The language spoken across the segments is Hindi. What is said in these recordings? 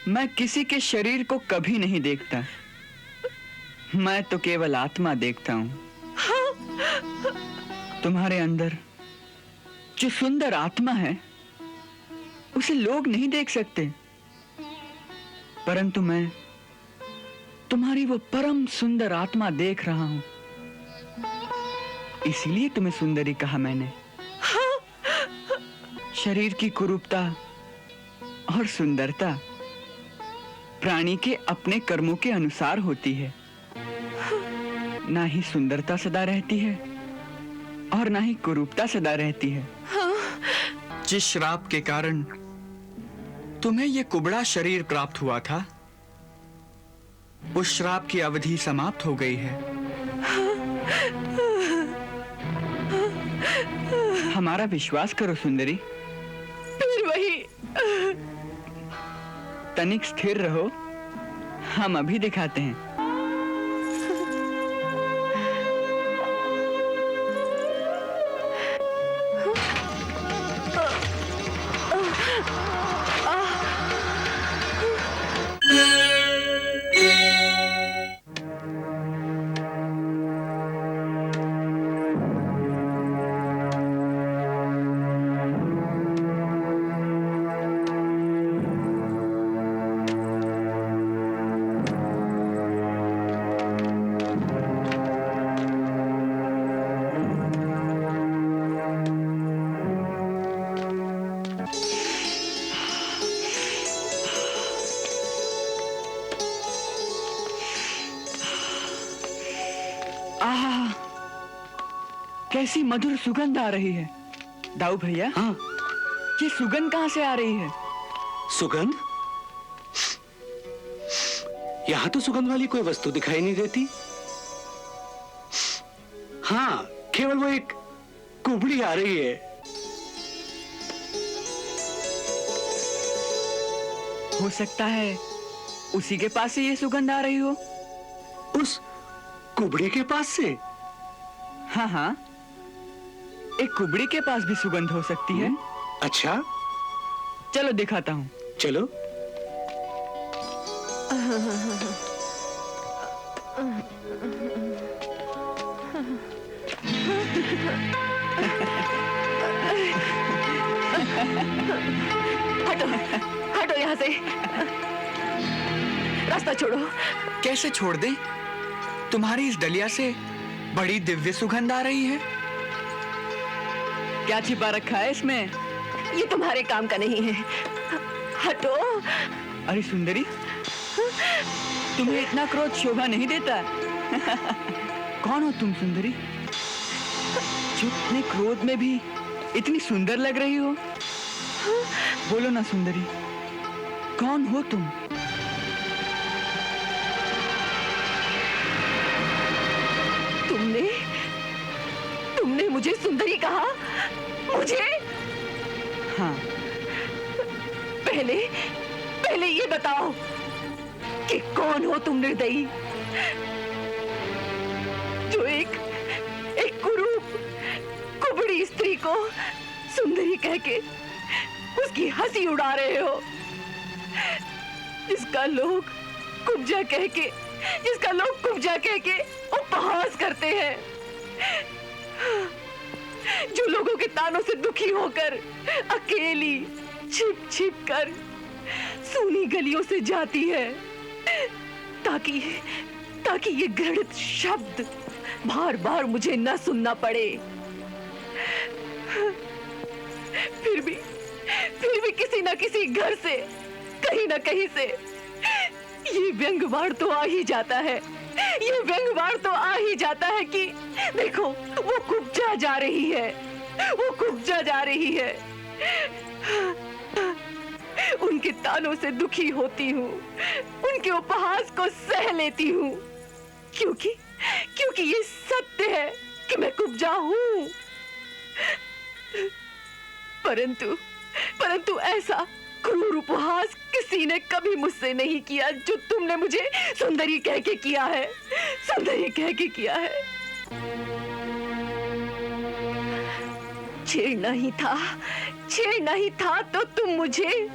मैं किसी के शरीर को कभी नहीं देखता। मैं तो केवल आत्मा देखता हूँ। तुम्हारे अंदर जो सुंदर आत्मा है उसे लोग नहीं देख सकते, परंतु मैं तुम्हारी वो परम सुंदर आत्मा देख रहा हूं। इसीलिए तुम्हें सुंदरी कहा मैंने। शरीर की कुरूपता और सुंदरता प्राणी के अपने कर्मों के अनुसार होती है। ना ही सुंदरता सदा रहती है और ना ही कुरूपता सदा रहती है। जिस श्राप के कारण तुम्हें यह कुबड़ा शरीर प्राप्त हुआ था, उस श्राप की अवधि समाप्त हो गई है। हमारा विश्वास करो सुंदरी। फिर वही। तनिक स्थिर रहो, हम अभी दिखाते हैं। आहा, कैसी मधुर सुगंध आ रही है। दाऊ भैया, हाँ, ये सुगंध कहाँ से आ रही है? सुगंध? यहाँ तो सुगंध वाली कोई वस्तु दिखाई नहीं देती। हाँ, केवल वो एक कुबड़ी आ रही है। हो सकता है उसी के पास से ये सुगंध आ रही हो। उस कुबड़ी के पास से? हाँ हाँ, एक कुबड़ी के पास भी सुगंध हो सकती है। अच्छा, चलो दिखाता हूँ। चलो। हटो, हटो यहाँ से। रास्ता छोड़ो। कैसे छोड़ दे? तुम्हारी इस डलिया से बड़ी दिव्य सुगंध आ रही है। क्या छिपा रखा है इसमें? ये तुम्हारे काम का नहीं है। हटो। अरे सुंदरी, तुम्हें इतना क्रोध शोभा नहीं देता। कौन हो तुम सुंदरी, जो इतने क्रोध में भी इतनी सुंदर लग रही हो? बोलो ना सुंदरी, कौन हो तुम? तुमने मुझे सुंदरी कहा? मुझे? हाँ। पहले ये बताओ कि कौन हो तुम निर्दयी, जो एक कुरूप कुबड़ी स्त्री को सुंदरी कह के उसकी हंसी उड़ा रहे हो, जिसका लोग कुब्जा कह के उपहास करते हैं, जो लोगों के तानों से दुखी होकर अकेली छिप कर सूनी गलियों से जाती है, ताकि ये घृणित शब्द बार बार मुझे न सुनना पड़े। फिर भी किसी न किसी घर से, कहीं न कहीं से ये व्यंग्यवाड़ तो आ ही जाता है। ये व्यंग्यवाड़ तो आ ही जाता है कि देखो, वो कुब्जा जा रही है। उनके तानों से दुखी होती हूँ, उनके उपहास को सह लेती हूँ, क्योंकि ये सत्य है कि मैं कुब्जा हूँ। परंतु ऐसा क्रूर उपहास किसी ने कभी मुझसे नहीं किया जो तुमने मुझे सुंदरी कह के किया है। छेड़ना ही था तो तुम मुझे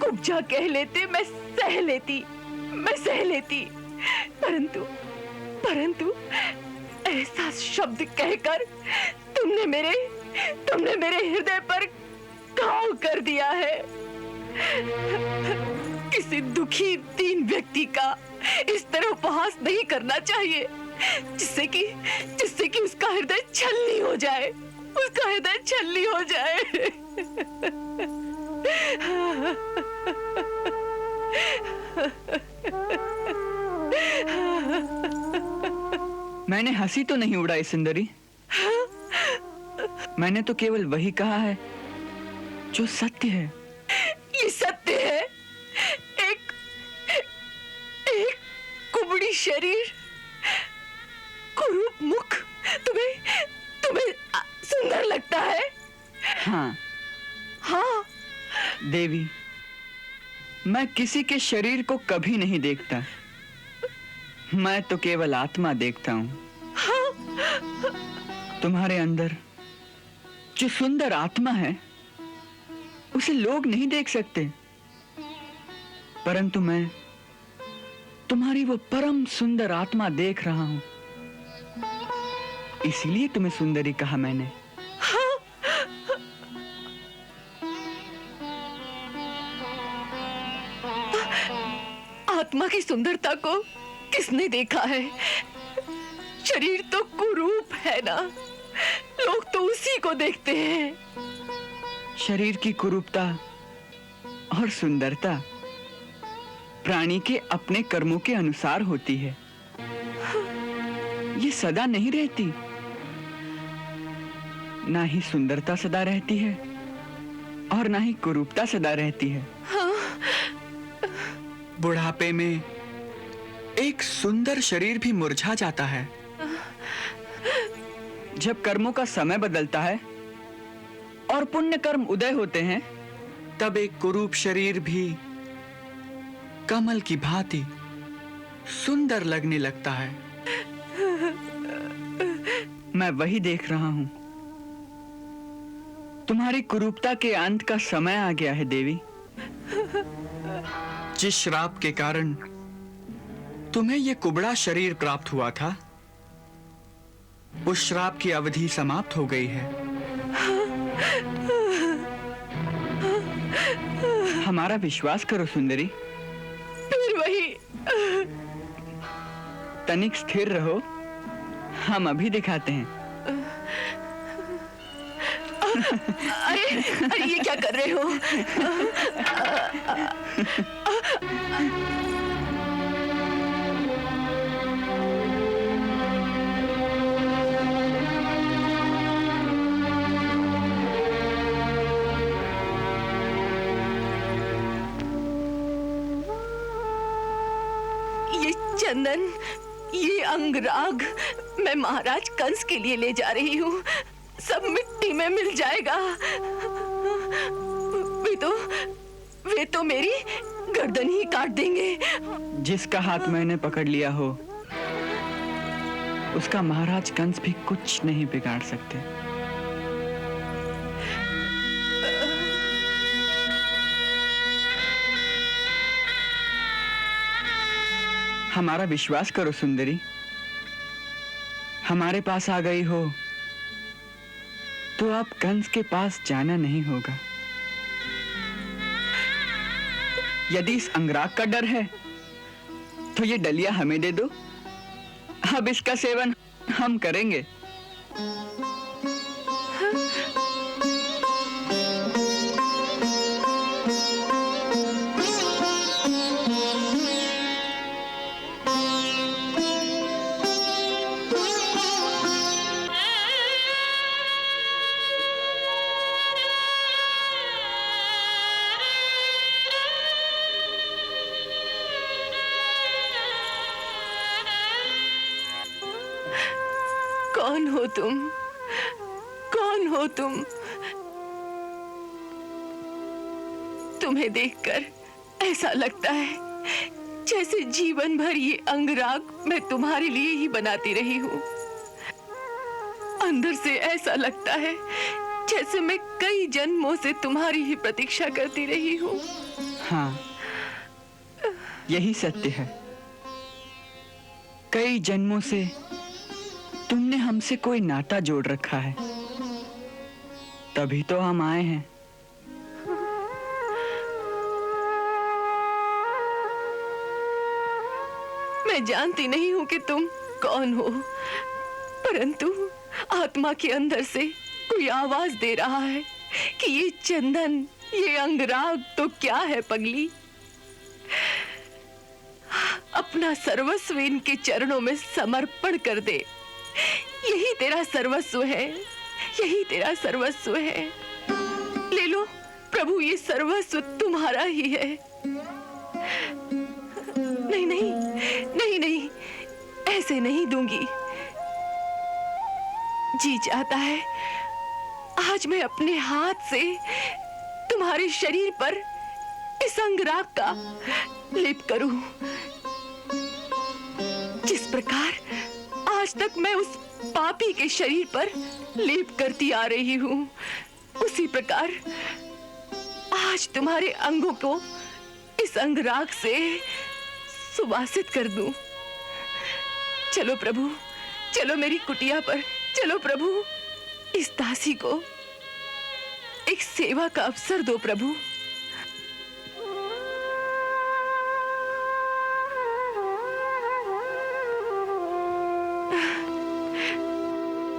उपजा कह लेते, मैं सह लेती, परंतु ऐसा शब्द कहकर तुमने मेरे हृदय पर घाव कर दिया है। किसी दुखी दीन व्यक्ति का इस तरह उपहास नहीं करना चाहिए, जिससे कि उसका हृदय छलनी हो जाए, मैंने हंसी तो नहीं उड़ाई सुंदरी। मैंने तो केवल वही कहा है जो सत्य है। ये सत्य है। एक कुबड़ी शरीर, कुरूप मुख तुम्हें सुंदर लगता है? हाँ देवी, मैं किसी के शरीर को कभी नहीं देखता, मैं तो केवल आत्मा देखता हूँ। तुम्हारे अंदर जो सुंदर आत्मा है उसे लोग नहीं देख सकते, परंतु मैं तुम्हारी वो परम सुंदर आत्मा देख रहा हूं, इसीलिए तुम्हें सुंदरी कहा मैंने। आत्मा की सुंदरता को किसने देखा है? शरीर तो कुरूप है ना, लोग तो उसी को देखते हैं। शरीर की कुरूपता और सुंदरता प्राणी के अपने कर्मों के अनुसार होती है, ये सदा नहीं रहती। ना ही सुंदरता सदा रहती है और ना ही कुरूपता सदा रहती है। बुढ़ापे में एक सुंदर शरीर भी मुरझा जाता है। जब कर्मों का समय बदलता है और पुण्य कर्म उदय होते हैं, तब एक कुरूप शरीर भी कमल की भांति सुंदर लगने लगता है। मैं वही देख रहा हूं। तुम्हारी कुरूपता के अंत का समय आ गया है देवी। जिस श्राप के कारण तुम्हें यह कुबड़ा शरीर प्राप्त हुआ था, उस श्राप की अवधि समाप्त हो गई है। हमारा विश्वास करो सुंदरी। फिर वही। तनिक स्थिर रहो, हम अभी दिखाते हैं। अरे ये क्या कर रहे हो? ये चंदन, ये अंगराग मैं महाराज कंस के लिए ले जा रही हूँ। सब मिट्टी में मिल जाएगा। वे तो मेरी गर्दन ही काट देंगे। जिसका हाथ मैंने पकड़ लिया हो, उसका महाराज कंस भी कुछ नहीं बिगाड़ सकते। हमारा विश्वास करो सुंदरी। हमारे पास आ गई हो तो आप कंस के पास जाना नहीं होगा। यदि इस अंगराग का डर है तो ये डलिया हमें दे दो, अब इसका सेवन हम करेंगे। कौन हो तुम? कौन हो तुम? तुम्हें देखकर ऐसा लगता है जैसे जीवन भर ये अंगराग मैं तुम्हारे लिए ही बनाती रही हूँ। अंदर से ऐसा लगता है जैसे मैं कई जन्मों से तुम्हारी ही प्रतीक्षा करती रही हूँ। हाँ, यही सत्य है। कई जन्मों से तुमने हमसे कोई नाता जोड़ रखा है, तभी तो हम आए हैं। मैं जानती नहीं हूं कि तुम कौन हो, परंतु आत्मा के अंदर से कोई आवाज दे रहा है कि ये चंदन, ये अंगराग तो क्या है पगली। अपना सर्वस्व इनके चरणों में समर्पण कर दे। यही तेरा सर्वस्व है, यही तेरा सर्वस्व है। ले लो प्रभु, ये सर्वस्व तुम्हारा ही है। नहीं नहीं नहीं नहीं, ऐसे नहीं दूंगी। जी चाहता है आज मैं अपने हाथ से तुम्हारे शरीर पर इस अंगराग का लेप करूं। जिस प्रकार आज तक मैं उस पापी के शरीर पर लेप करती आ रही हूं, उसी प्रकार आज तुम्हारे अंगों को इस अंगराग से सुवासित कर दूं। चलो प्रभु, चलो मेरी कुटिया पर, चलो प्रभु। इस दासी को एक सेवा का अवसर दो प्रभु।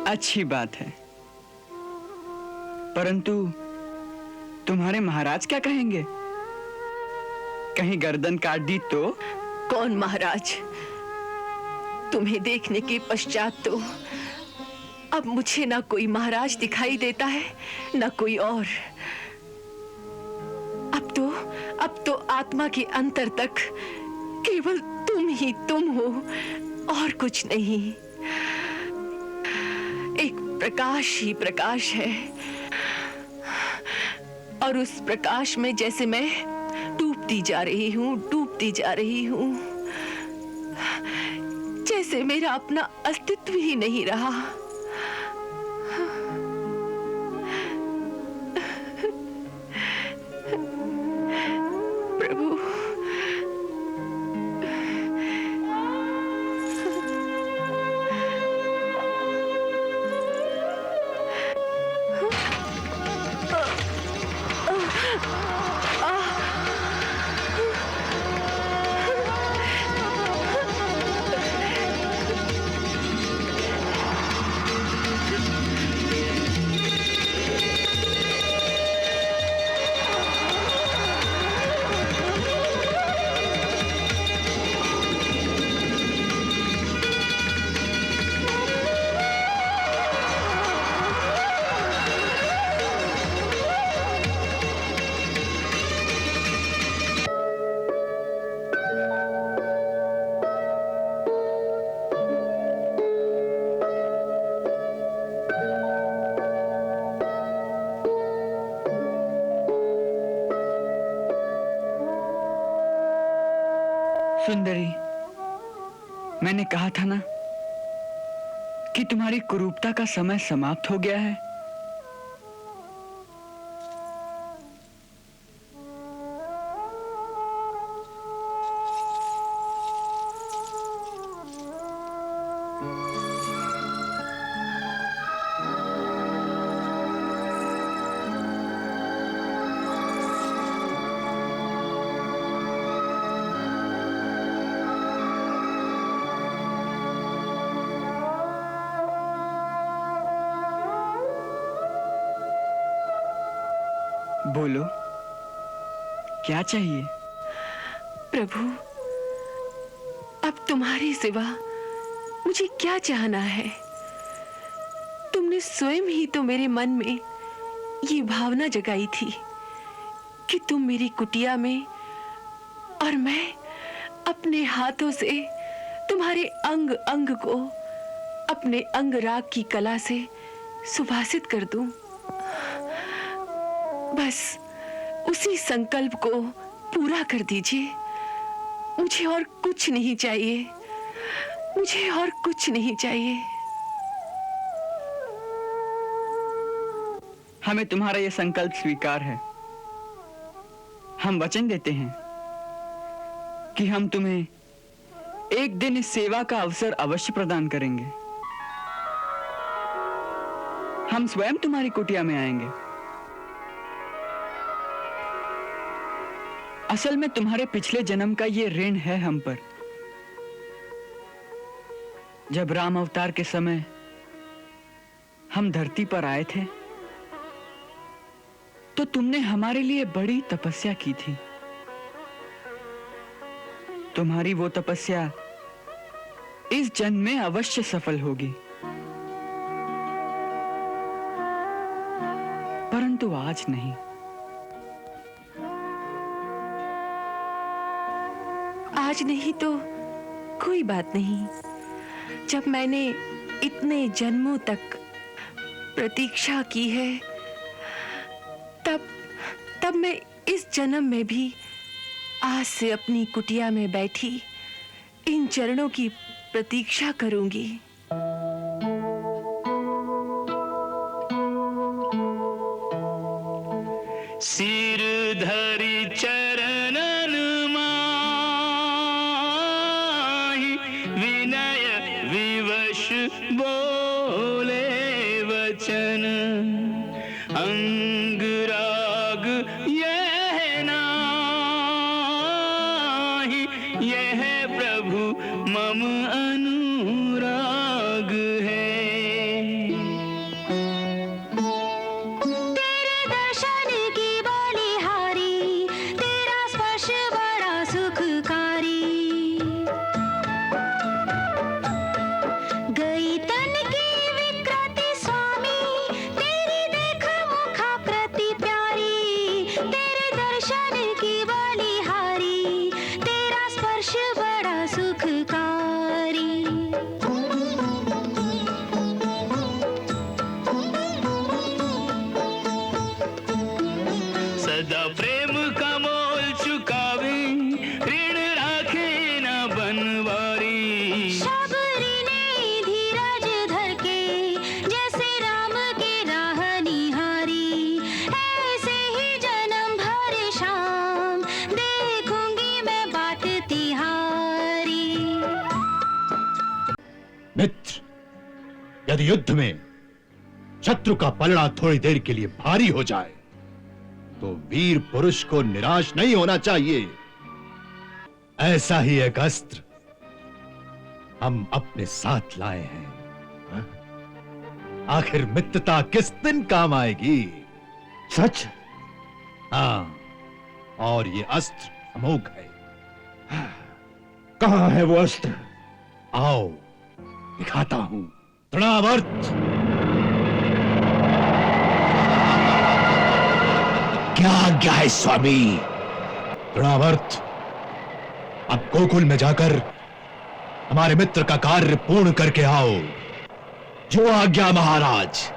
अच्छी बात है, परंतु तुम्हारे महाराज क्या कहेंगे? कहीं गर्दन काट दी तो? कौन महाराज? तुम्हें देखने के पश्चात तो अब मुझे ना कोई महाराज दिखाई देता है, ना कोई और। अब तो आत्मा के अंतर तक केवल तुम ही तुम हो और कुछ नहीं। एक प्रकाश ही प्रकाश है, और उस प्रकाश में जैसे मैं डूबती जा रही हूं, डूबती जा रही हूं, जैसे मेरा अपना अस्तित्व ही नहीं रहा। प्रभु, सुंदरी, मैंने कहा था ना कि तुम्हारी कुरूपता का समय समाप्त हो गया है। बोलो, क्या चाहिए? प्रभु, अब तुम्हारे सिवा मुझे क्या चाहना है? तुमने स्वयं ही तो मेरे मन में ये भावना जगाई थी कि तुम मेरी कुटिया में और मैं अपने हाथों से तुम्हारे अंग अंग को अपने अंगराग की कला से सुभाषित कर दूं। बस उसी संकल्प को पूरा कर दीजिए। मुझे और कुछ नहीं चाहिए, मुझे और कुछ नहीं चाहिए। हमें तुम्हारा यह संकल्प स्वीकार है, हम वचन देते हैं कि हम तुम्हें एक दिन इस सेवा का अवसर अवश्य प्रदान करेंगे। हम स्वयं तुम्हारी कुटिया में आएंगे। असल में तुम्हारे पिछले जन्म का ये ऋण है हम पर। जब राम अवतार के समय हम धरती पर आए थे तो तुमने हमारे लिए बड़ी तपस्या की थी। तुम्हारी वो तपस्या इस जन्म में अवश्य सफल होगी, परंतु आज नहीं। आज नहीं तो कोई बात नहीं। जब मैंने इतने जन्मों तक प्रतीक्षा की है, तब मैं इस जन्म में भी आज से अपनी कुटिया में बैठी इन चरणों की प्रतीक्षा करूंगी। सिर धरि चरणन माहि, विनय विवश बोले वचन। अंगराग यह नाही, यह प्रभु मम अनुराग है। तेरे दर्शन की बलिहारी, तेरा स्पर्श बड़ा सुखकारी। गई तन की विकृति स्वामी, तेरी देख मुखाकृति प्यारी। तेरे दर्शन की बलिहारी, तेरा स्पर्श बड़ा सुखकारी। सदा प्रेम का मोल चुकावे, ऋण राखे न बनवारी। शबरी ने धीरज धर के, जैसे राम के राह निहारी। ऐसे ही जन्म भर शाम, देखूंगी मैं बात तिहारी। मित्र, यदि युद्ध में शत्रु का पलड़ा थोड़ी देर के लिए भारी हो जाए तो वीर पुरुष को निराश नहीं होना चाहिए। ऐसा ही एक अस्त्र हम अपने साथ लाए हैं। हाँ? आखिर मित्रता किस दिन काम आएगी? सच? हाँ, और ये अस्त्र अमोघ है। कहां है वो अस्त्र? आओ दिखाता हूं। तृणावर्त, क्या आज्ञा है स्वामी? तृणावर्त, अब गोकुल में जाकर हमारे मित्र का कार्य पूर्ण करके आओ। जो आज्ञा महाराज।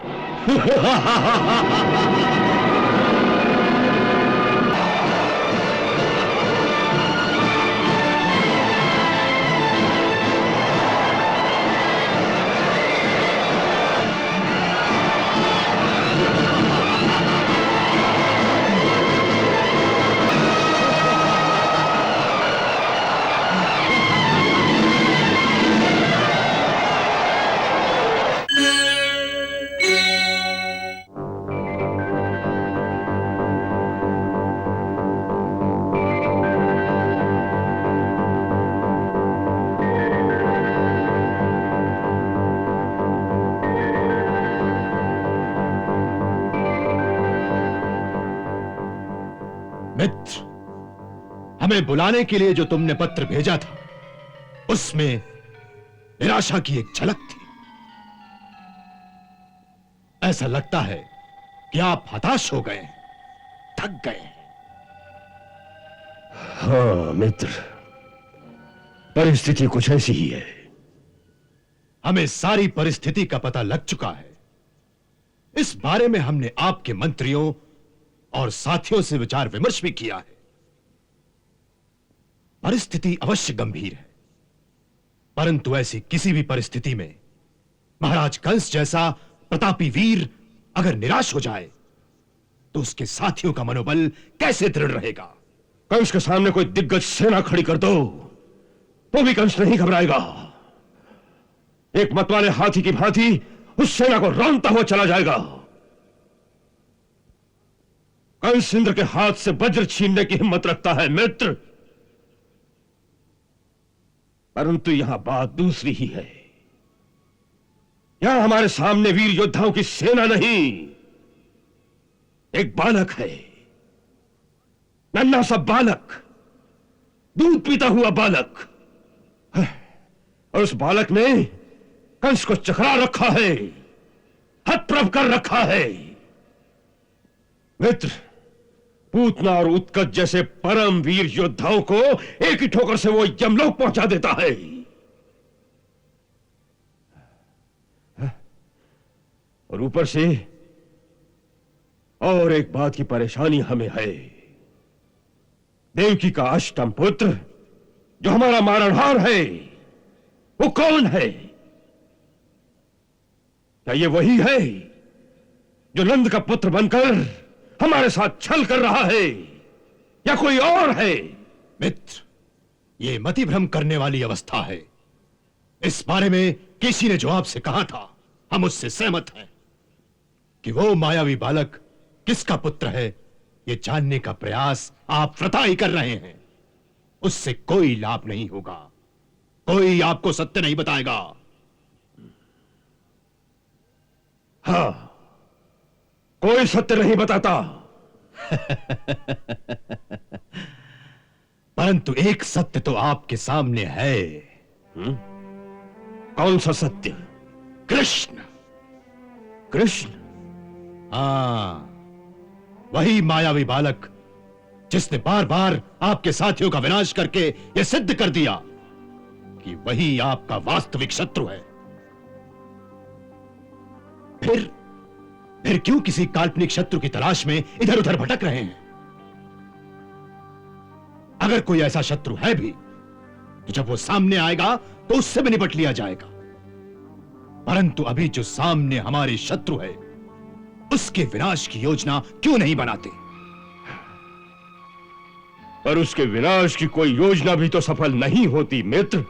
मित्र, हमें बुलाने के लिए जो तुमने पत्र भेजा था, उसमें निराशा की एक झलक थी। ऐसा लगता है कि आप हताश हो गए, थक गए। हाँ मित्र, परिस्थिति कुछ ऐसी ही है। हमें सारी परिस्थिति का पता लग चुका है। इस बारे में हमने आपके मंत्रियों और साथियों से विचार विमर्श भी किया है। परिस्थिति अवश्य गंभीर है, परंतु ऐसी किसी भी परिस्थिति में महाराज कंस जैसा प्रतापी वीर अगर निराश हो जाए तो उसके साथियों का मनोबल कैसे दृढ़ रहेगा? कंस के सामने कोई दिग्गज सेना खड़ी कर दो तो भी कंस नहीं घबराएगा। एक मतवाले हाथी की भांति उस सेना को रौंदता हुआ चला जाएगा। कंस इंद्र के हाथ से वज्र छीनने की हिम्मत रखता है मित्र, परंतु यहां बात दूसरी ही है। यहां हमारे सामने वीर योद्धाओं की सेना नहीं, एक बालक है, नन्हा सा बालक, दूध पीता हुआ बालक। और उस बालक ने कंस को चकरा रखा है, हतप्रभ कर रखा है। मित्र, पूतना और उत्कच जैसे परम वीर योद्धाओं को एक ही ठोकर से वो यमलोक पहुंचा देता है। और ऊपर से और एक बात की परेशानी हमें है। देवकी का अष्टम पुत्र जो हमारा मारणहार है, वो कौन है? क्या ये वही है जो नंद का पुत्र बनकर हमारे साथ छल कर रहा है, या कोई और है? मित्र, ये मतिभ्रम करने वाली अवस्था है। इस बारे में किसी ने जो आपसे कहा था, हम उससे सहमत हैं कि वो मायावी बालक किसका पुत्र है, ये जानने का प्रयास आप वृथा ही कर रहे हैं। उससे कोई लाभ नहीं होगा, कोई आपको सत्य नहीं बताएगा। हां, कोई सत्य नहीं बताता। परंतु एक सत्य तो आपके सामने है। कौन सा सत्य? कृष्ण। कृष्ण? हाँ, वही मायावी बालक जिसने बार बार आपके साथियों का विनाश करके यह सिद्ध कर दिया कि वही आपका वास्तविक शत्रु है। फिर क्यों किसी काल्पनिक शत्रु की तलाश में इधर उधर भटक रहे हैं? अगर कोई ऐसा शत्रु है भी तो जब वो सामने आएगा तो उससे भी निपट लिया जाएगा। परंतु अभी जो सामने हमारे शत्रु है, उसके विनाश की योजना क्यों नहीं बनाते? पर उसके विनाश की कोई योजना भी तो सफल नहीं होती मित्र।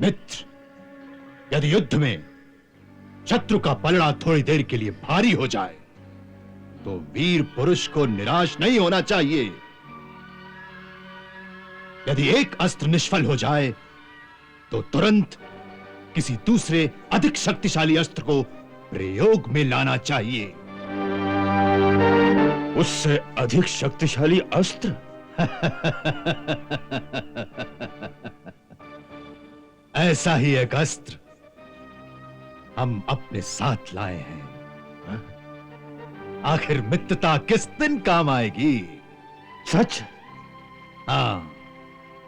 मित्र, यदि युद्ध में शत्रु का पलड़ा थोड़ी देर के लिए भारी हो जाए तो वीर पुरुष को निराश नहीं होना चाहिए। यदि एक अस्त्र निष्फल हो जाए तो तुरंत किसी दूसरे अधिक शक्तिशाली अस्त्र को प्रयोग में लाना चाहिए। उससे अधिक शक्तिशाली अस्त्र? ऐसा ही एक अस्त्र हम अपने साथ लाए हैं। आखिर मित्रता किस दिन काम आएगी? सच? हाँ,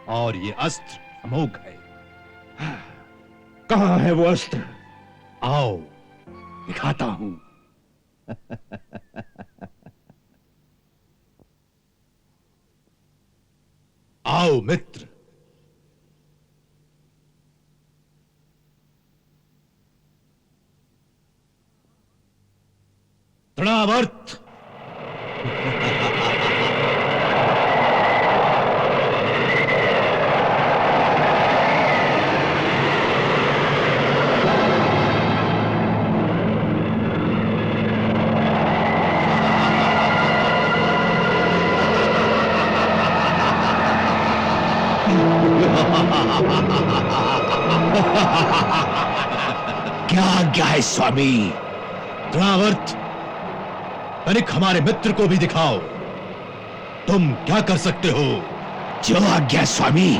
और ये अस्त्र अमोघ है। कहां है वो अस्त्र? आओ दिखाता हूं। आओ मित्र। तृणावर्त। क्या आज्ञा है स्वामी? तृणावर्त, तनिक हमारे मित्र को भी दिखाओ, तुम क्या कर सकते हो। जो आज्ञा स्वामी।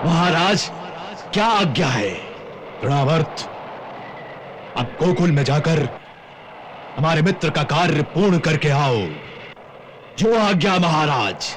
महाराज, क्या आज्ञा है? तृणावर्त, अब गोकुल में जाकर हमारे मित्र का कार्य पूर्ण करके आओ। जो आज्ञा महाराज।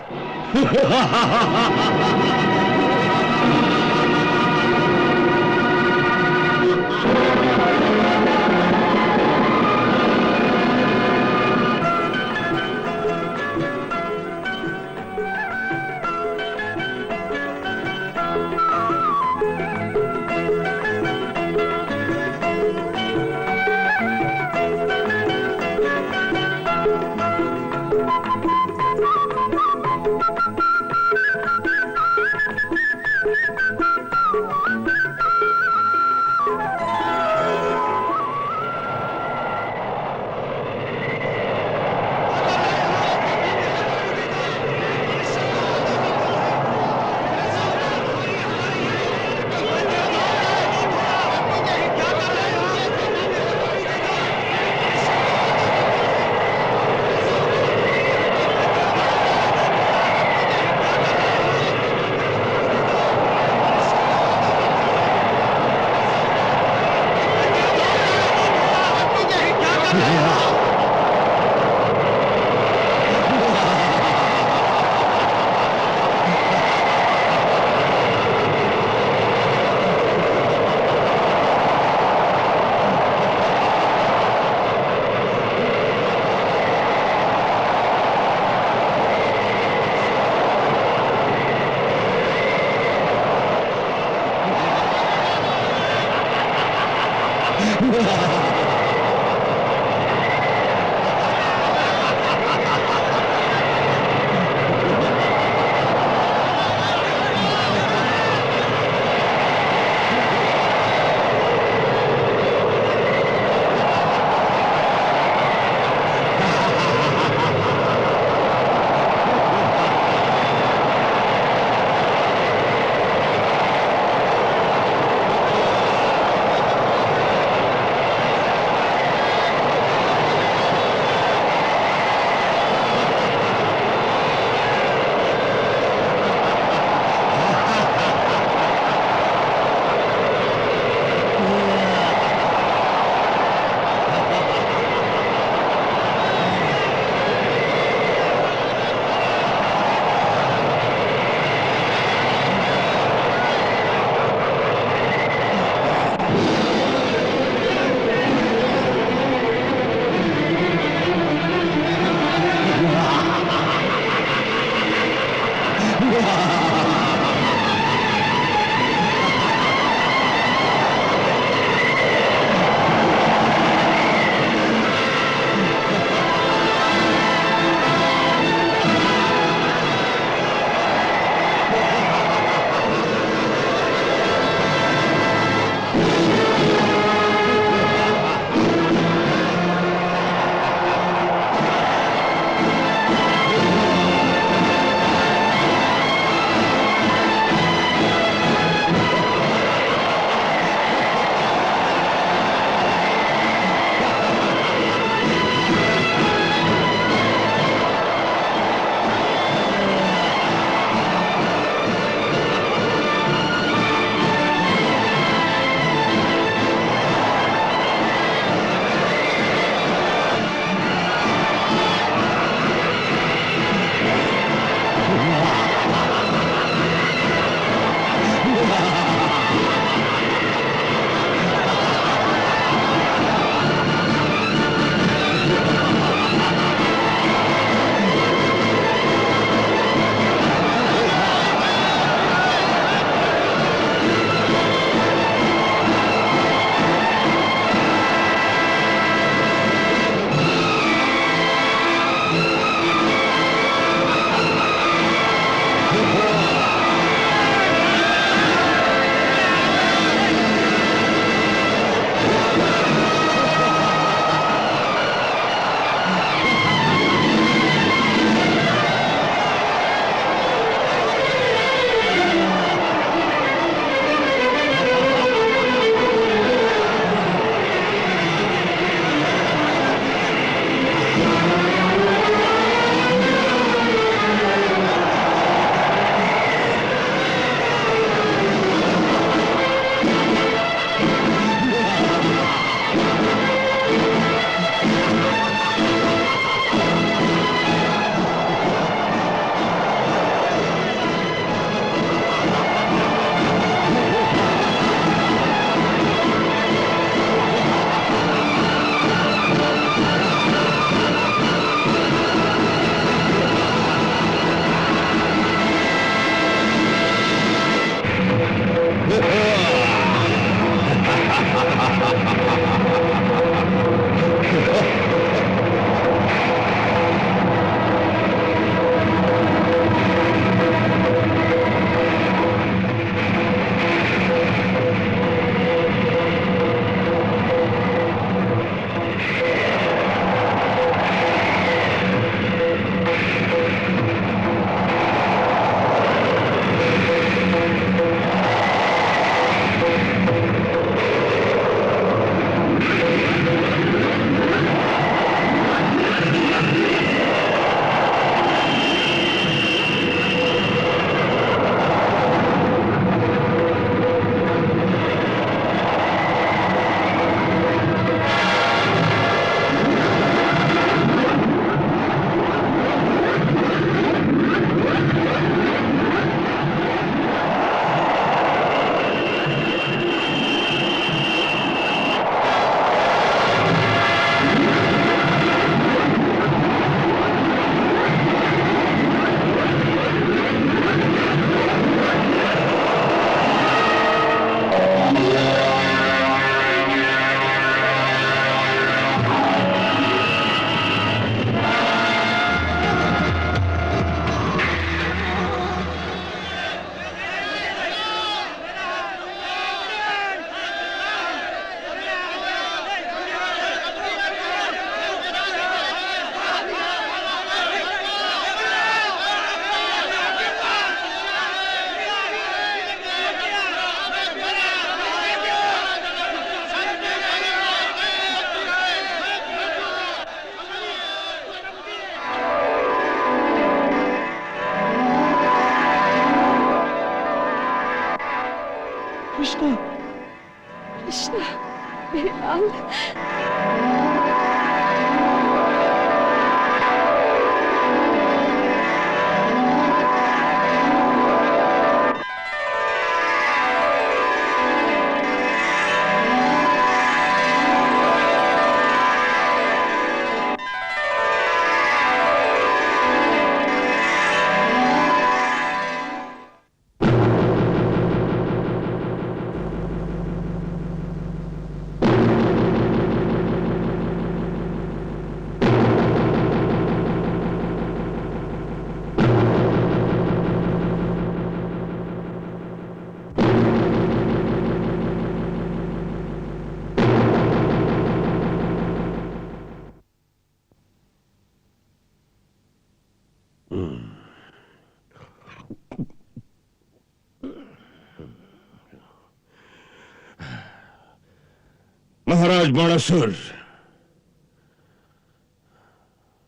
महाराज बाणासुर,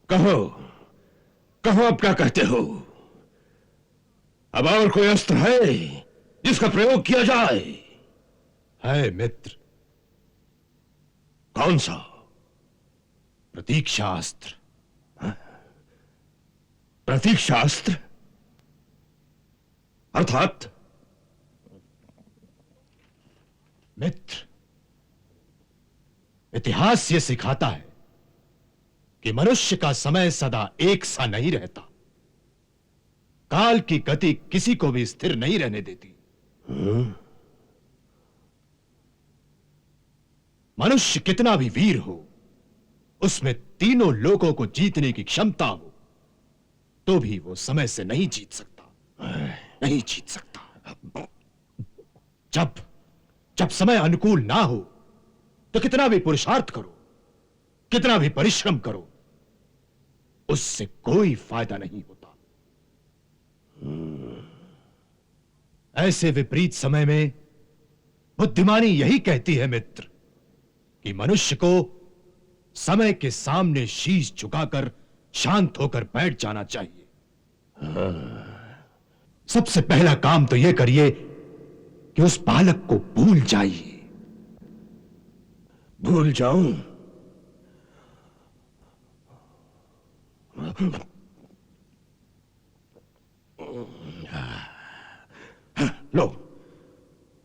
कहो कहो, अब क्या कहते हो? अब और कोई अस्त्र है जिसका प्रयोग किया जाए? है मित्र। कौन सा? प्रतीक्षास्त्र। प्रतीक्षास्त्र अर्थात? मित्र, इतिहास ये सिखाता है कि मनुष्य का समय सदा एक सा नहीं रहता। काल की गति किसी को भी स्थिर नहीं रहने देती। मनुष्य कितना भी वीर हो, उसमें तीनों लोगों को जीतने की क्षमता हो, तो भी वो समय से नहीं जीत सकता। नहीं जीत सकता। जब समय अनुकूल ना हो तो कितना भी पुरुषार्थ करो, कितना भी परिश्रम करो, उससे कोई फायदा नहीं होता। ऐसे विपरीत समय में बुद्धिमानी यही कहती है मित्र कि मनुष्य को समय के सामने शीश झुकाकर शांत होकर बैठ जाना चाहिए। सबसे पहला काम तो यह करिए कि उस बालक को भूल जाइए। भूल जाऊं? लो,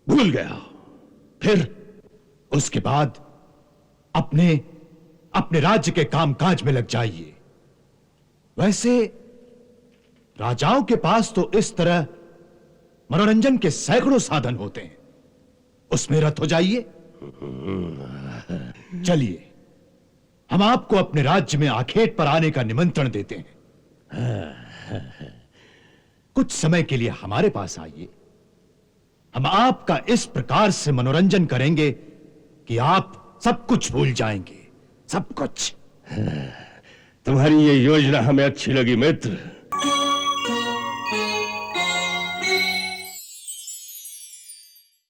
भूल गया। फिर उसके बाद अपने राज्य के कामकाज में लग जाइए। वैसे राजाओं के पास तो इस तरह मनोरंजन के सैकड़ों साधन होते हैं, उसमें रत हो जाइए। चलिए, हम आपको अपने राज्य में आखेट पर आने का निमंत्रण देते हैं। कुछ समय के लिए हमारे पास आइए। हम आपका इस प्रकार से मनोरंजन करेंगे कि आप सब कुछ भूल जाएंगे, सब कुछ। तुम्हारी ये योजना हमें अच्छी लगी मित्र।